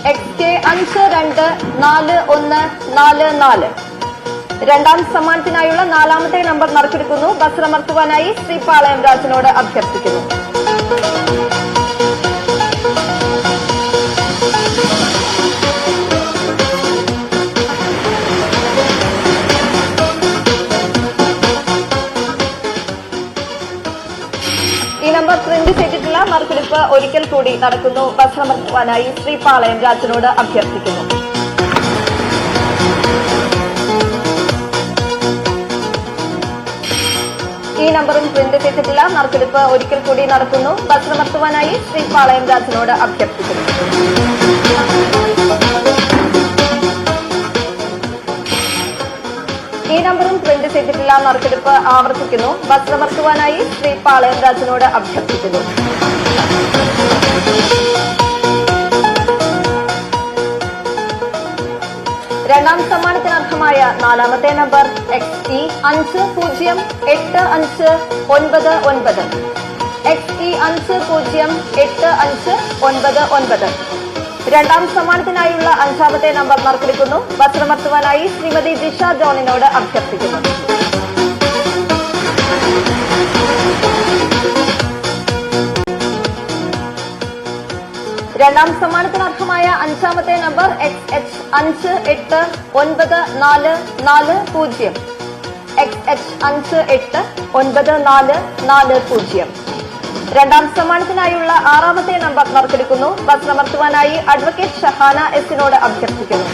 XK 524144. രണ്ടാം സമ്മാനത്തിനായുള്ള നാലാമത്തെ number നറുക്കെടുക്കുന്നു. ബസ്രമർത്തുവാനായി ശ്രീപാളയം രാജനോട് അഭ്യർത്ഥിക്കുന്നു. ഈ നമ്പർ പ്രിന്റ് ചെയ്തിട്ടുള്ള നറുക്കെടുപ്പ് ഒരിക്കൽ കൂടി നടക്കുന്നു. ബസ്രമർത്തുവാനായി ശ്രീപാളയം രാജനോട് അഭ്യർത്ഥിക്കുന്നു. ഈ നമ്പറും പ്രിന്റ് ചെയ്തിട്ടില്ല. നറുക്കെടുപ്പ് ഒരിക്കൽ കൂടി നടത്തുന്നു. ബസ്രമർത്തുവാനായി ശ്രീപാളയം രാജനോട് അഭ്യർത്ഥിക്കുന്നു. ഈ നമ്പറും പ്രിന്റ് ചെയ്തിട്ടില്ല. നറുക്കെടുപ്പ് ആവർത്തിക്കുന്നു. ബസ്രമർത്തുവാനായി ശ്രീപാളയം രാജനോട് അഭ്യർത്ഥിക്കുന്നു. രണ്ടാം സമ്മാനത്തിനർഹമായ നാലാമത്തെ നമ്പർ XE 508599. XE 508599. രണ്ടാം സമ്മാനത്തിനായുള്ള അഞ്ചാമത്തെ നമ്പർ നറുക്കെടുക്കുന്നു. ബസ്രമർത്തുവാനായി ശ്രീമതി ജിഷ ജോണിനോട് അഭ്യർത്ഥിക്കുന്നു. രണ്ടാം സമ്മാനത്തിനർഹമായ അഞ്ചാമത്തെ നമ്പർ XH 589440. XH 589440. രണ്ടാം സമ്മാനത്തിനായുള്ള ആറാമത്തെ നമ്പർ നറുക്കെടുക്കുന്നു. ബസ്രമർത്തുവാനായി അഡ്വക്കേറ്റ് ഷഹാന എസിനോട് അഭ്യർത്ഥിക്കുന്നു.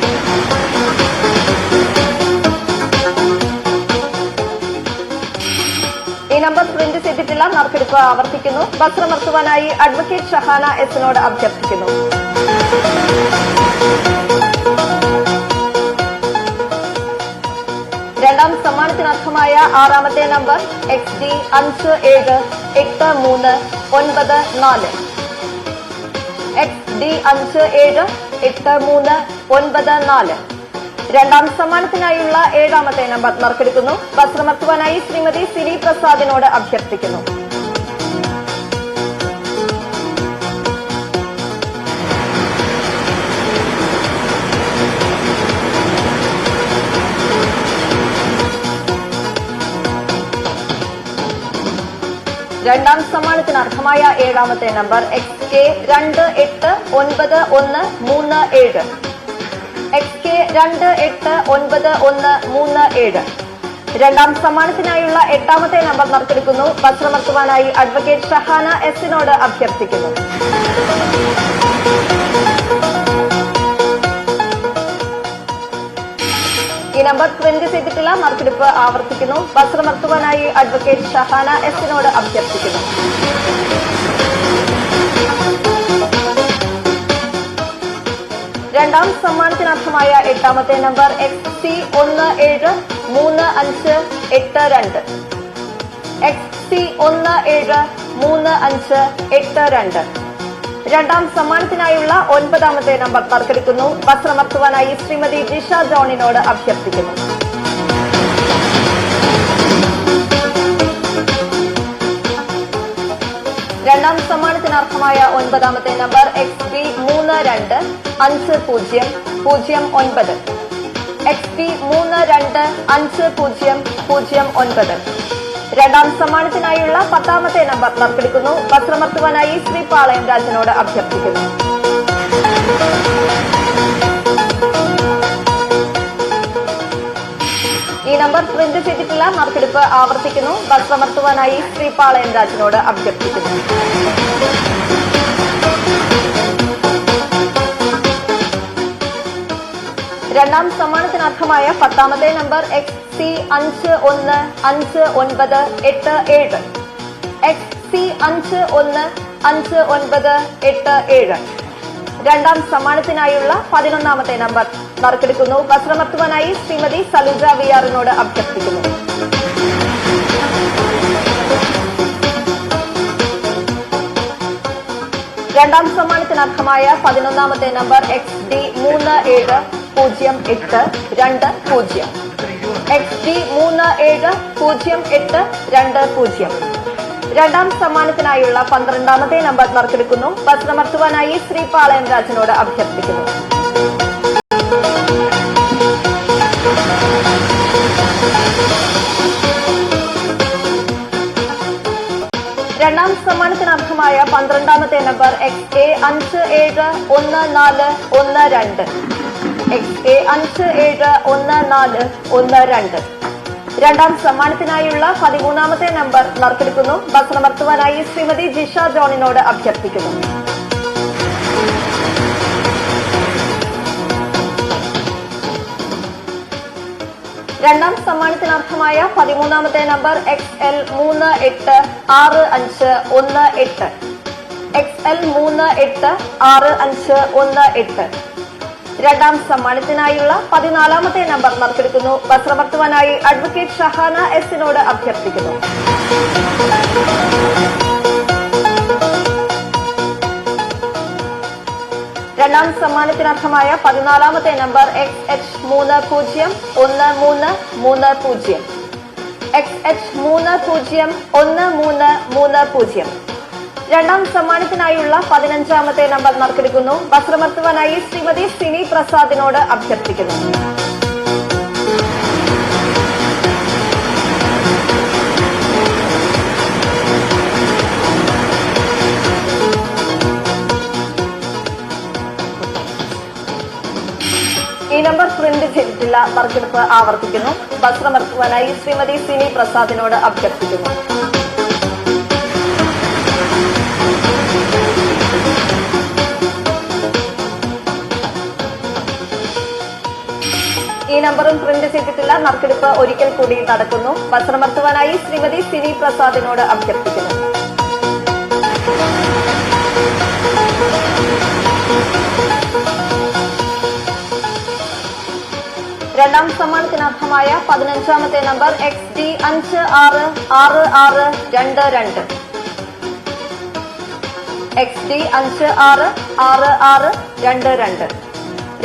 ഈ നമ്പർ പ്രിന്റ് ചെയ്തിട്ടില്ല. നറുക്കെടുപ്പ് ആവർത്തിക്കുന്നു. ബസ്രമർത്തുവാനായി അഡ്വക്കേറ്റ് ഷഹാന എസിനോട് അഭ്യർത്ഥിക്കുന്നു. രണ്ടാം സമ്മാനത്തിനർഹമായ ആറാമത്തെ നമ്പർ XD 578394. XD 578394. രണ്ടാം സമ്മാനത്തിനായുള്ള ഏഴാമത്തെ നമ്പർ നറുക്കെടുക്കുന്നു. ബസ്രമർത്തുവാനായി ശ്രീമതി സിരി പ്രസാദിനോട് അഭ്യർത്ഥിക്കുന്നു. രണ്ടാം സമ്മാനത്തിനർഹമായ ഏഴാമത്തെ നമ്പർ XK 289137. XK 289137. രണ്ടാം സമ്മാനത്തിനായുള്ള എട്ടാമത്തെ നമ്പർ നറുക്കെടുക്കുന്നു. ബസ്രമർത്തുവാനായി അഡ്വക്കേറ്റ് ഷഹാന എസിനോട് അഭ്യർത്ഥിക്കുന്നു. ഈ നമ്പർ പ്രിന്റ് ചെയ്തിട്ടില്ല. നറുക്കെടുപ്പ് ആവർത്തിക്കുന്നു. ബസ്രമർത്തുവാനായി അഡ്വക്കേറ്റ് ഷഹാന എസിനോട് അഭ്യർത്ഥിക്കുന്നു. രണ്ടാം സമ്മാനത്തിനർഹമായ എട്ടാമത്തെ നമ്പർ XC 173582. XC 173582. രണ്ടാം സമ്മാനത്തിനായുള്ള ഒൻപതാമത്തെ നമ്പർ നറുക്കെടുക്കുന്നു. ബസ്രമർത്തുവാനായി ശ്രീമതി ജിഷ ജോണിനോട് അഭ്യർത്ഥിക്കുന്നു. രണ്ടാം സമ്മാനത്തിനർഹമായ ഒൻപതാമത്തെ നമ്പർ XB 325009. XB 325009. രണ്ടാം സമ്മാനത്തിനായുള്ള പത്താമത്തെ നമ്പർ നറുക്കെടുക്കുന്നു. ബസ്രമർത്തുവാനായി ശ്രീപാളയം രാജനോട് അഭ്യർത്ഥിക്കുന്നു. ഈ നമ്പർ പ്രിന്റ് ചെയ്തിട്ടില്ല. നറുക്കെടുപ്പ് ആവർത്തിക്കുന്നു. ബസ്രമർത്തുവാനായി ശ്രീപാളയം രാജനോട് അഭ്യർത്ഥിക്കുന്നു. രണ്ടാം സമ്മാനത്തിനർഹമായ പത്താമത്തെ നമ്പർ XC 515987. XC 515987. രണ്ടാം സമ്മാനത്തിനായുള്ള 11ാമത്തെ നമ്പർ നറുക്കെടുക്കുന്നു. ബസ്രമർത്തുവാനായി ശ്രീമതി സലുജ വിയാറിനോട് അഭ്യർത്ഥിക്കുന്നു. രണ്ടാം സമ്മാനത്തിനർഹമായ 11ാമത്തെ നമ്പർ XD 370820. XD 370820. രണ്ടാം സമ്മാനത്തിനായുള്ള 12ാമത്തെ നമ്പർ നറുക്കെടുക്കുന്നു. വസ്ത്രമർത്തുവാനായി ശ്രീപാളയം രാജനോട് അഭ്യർത്ഥിക്കുന്നു. രണ്ടാം സമ്മാനത്തിനർഹമായ 12ാമത്തെ നമ്പർ XA571412 XA571412. രണ്ടാം സമ്മാനത്തിനായുള്ള 13ാമത്തെ നമ്പർ നറുക്കെടുക്കുന്നു. വസ്ത്രമർത്തുവാനായി ശ്രീമതി ജിഷ ജോണിനോട് അഭ്യർത്ഥിക്കുന്നു. രണ്ടാം സമ്മാനത്തിനർഹമായ 13ാമത്തെ നമ്പർ XL386518 XL386518. രണ്ടാം സമ്മാനത്തിനായുള്ള 14ാമത്തെ നമ്പർ നറുക്കെടുക്കുന്നു. വസ്ത്രമർത്തുവാനായി അഡ്വക്കേറ്റ് ഷഹാന എസിനോട് അഭ്യർത്ഥിക്കുന്നു. രണ്ടാം സമ്മാനത്തിനർഹമായ 14ാമത്തെ നമ്പർ XH301330 XH301330. രണ്ടാം സമ്മാനത്തിനായുള്ള 15ാമത്തെ നമ്പർ നറുക്കെടുക്കുന്നു. വസ്ത്രമർത്തുവാനായി ശ്രീമതി സിനി പ്രസാദിനോട് അഭ്യർത്ഥിക്കുന്നു. ഈ നമ്പർ പ്രിന്റ് ചെയ്തിട്ടില്ല. നറുക്കെടുപ്പ് ആവർത്തിക്കുന്നു. വസ്ത്രമർത്തുവാനായി ശ്രീമതി സിനി പ്രസാദിനോട് അഭ്യർത്ഥിക്കുന്നു. ഈ നമ്പറും പ്രിന്റ് ചെയ്തിട്ടില്ല. നറുക്കെടുപ്പ് ഒരിക്കൽ കൂടി നടക്കുന്നു. വസ്ത്രമർത്തുവാനായി ശ്രീമതി സിനി പ്രസാദിനോട് അഭ്യർത്ഥിക്കുന്നു. രണ്ടാം സമ്മാനത്തിനർഹമായ 15ാമത്തെ നമ്പർ XD566622 XD566622.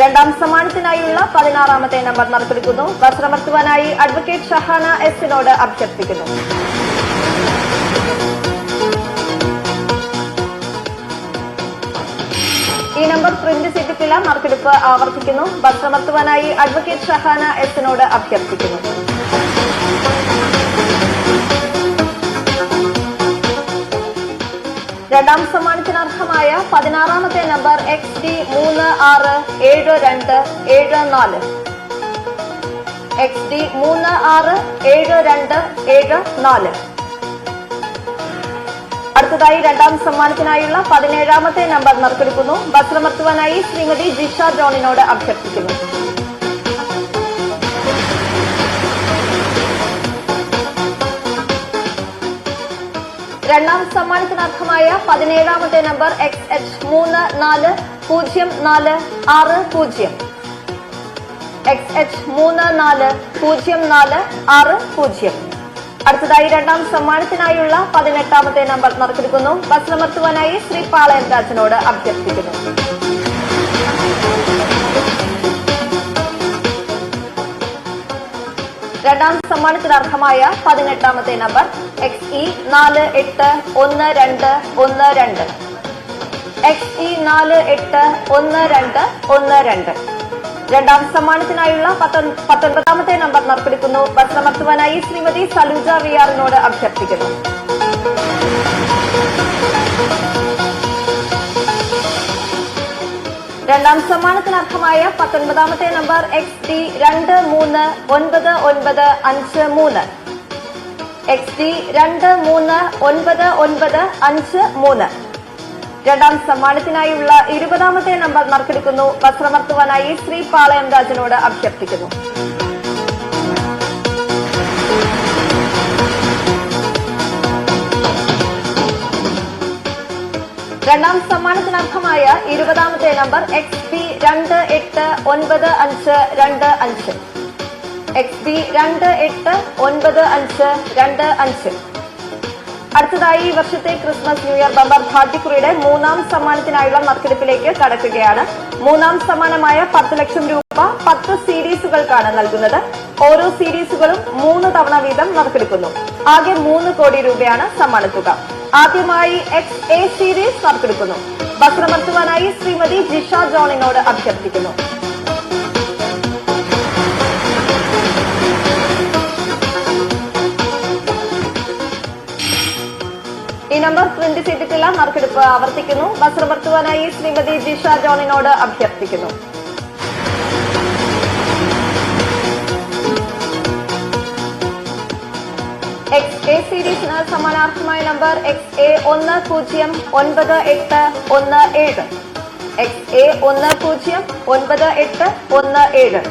രണ്ടാം സമ്മാനത്തിനായുള്ള 16ാമത്തെ നമ്പർ നറുക്കെടുക്കുന്നു. വസ്ത്രമർത്തുവാനായി അഡ്വക്കേറ്റ് ഷഹാന എസിനോട് അഭ്യർത്ഥിക്കുന്നു. ഈ നമ്പർ പ്രിന്റ് ചെയ്തിട്ടില്ല. നറുക്കെടുപ്പ് ആവർത്തിക്കുന്നു. വസ്ത്രമർത്തുവാനായി അഡ്വക്കേറ്റ് ഷഹാന എസിനോട് അഭ്യർത്ഥിക്കുന്നു. രണ്ടാം സമ്മാനത്തിനർഹമായ 16ാമത്തെ നമ്പർ XD367274 XD367274. അടുത്തതായി രണ്ടാം സമ്മാനത്തിനായുള്ള 17ാമത്തെ നമ്പർ നറുക്കെടുക്കുന്നു. വസ്ത്രമർത്തുവാനായി ശ്രീമതി ജിഷ ജോണിനോട് അഭ്യർത്ഥിക്കുന്നു. രണ്ടാം സമ്മാനത്തിനർഹമായ 17ാമത്തെ നമ്പർ XH340460 XH340460. അടുത്തതായി രണ്ടാം സമ്മാനത്തിനായുള്ള 18ാമത്തെ നമ്പർ നറുക്കെടുക്കുന്നു. വസ്ത്രമർത്തുവാനായി ശ്രീപാളയം രാജനോട് അഭ്യർത്ഥിക്കുന്നു. രണ്ടാം സമ്മാനത്തിനർഹമായ 18ാമത്തെ നമ്പർ XE481212 XE481212. രണ്ടാം സമ്മാനത്തിനായുള്ള 19ാമത്തെ നമ്പർ നറുക്കെടുക്കുന്നു. വസ്ത്രമർത്തുവാനായി ശ്രീമതി സലൂജ വിആറിനോട് അഭ്യർത്ഥിക്കുന്നു. രണ്ടാം സമ്മാനത്തിനർഹമായ 19ാമത്തെ നമ്പർ XD239953 XD239953. രണ്ടാം സമ്മാനത്തിനായുള്ള 20ാമത്തെ നമ്പർ നറുക്കെടുക്കുന്നു. വസ്ത്രമർത്തുവാനായി ശ്രീപാളയം രാജനോട് അഭ്യർത്ഥിക്കുന്നു. രണ്ടാം സമ്മാനത്തിനർഹമായ 20ാമത്തെ നമ്പർ XB289525 XB289525. അടുത്തതായി ഈ വർഷത്തെ ക്രിസ്മസ് ന്യൂ ഇയർ ബമ്പർ ഭാഗ്യക്കുറിയുടെ 3ാം സമ്മാനത്തിനായുള്ള നറുക്കെടുപ്പിലേക്ക് കടക്കുകയാണ്. 3ാം സമ്മാനമായ 10 ലക്ഷം രൂപ 10 സീരീസുകൾക്കാണ് നൽകുന്നത്. ഓരോ സീരീസുകളും 3 തവണ വീതം നറുക്കെടുക്കുന്നു. ആകെ 3 കോടി രൂപയാണ് സമ്മാനത്തുക. ആദ്യമായി XA സീരീസ് നറുക്കെടുക്കുന്നു. വസ്ത്രമർത്തുവാനായി ശ്രീമതി ജിഷ ജോണിനോട് അഭ്യർത്ഥിക്കുന്നു. ഈ നമ്പർ പ്രിന്റ് ചെയ്തിട്ടില്ല. നറുക്കെടുപ്പ് ആവർത്തിക്കുന്നു. വസ്ത്രമർത്തുവാനായി ശ്രീമതി ജിഷ ജോണിനോട് അഭ്യർത്ഥിക്കുന്നു. XA സീരീസിന് സമ്മാനാർഹമായ നമ്പർ XA 109817. XA 109817.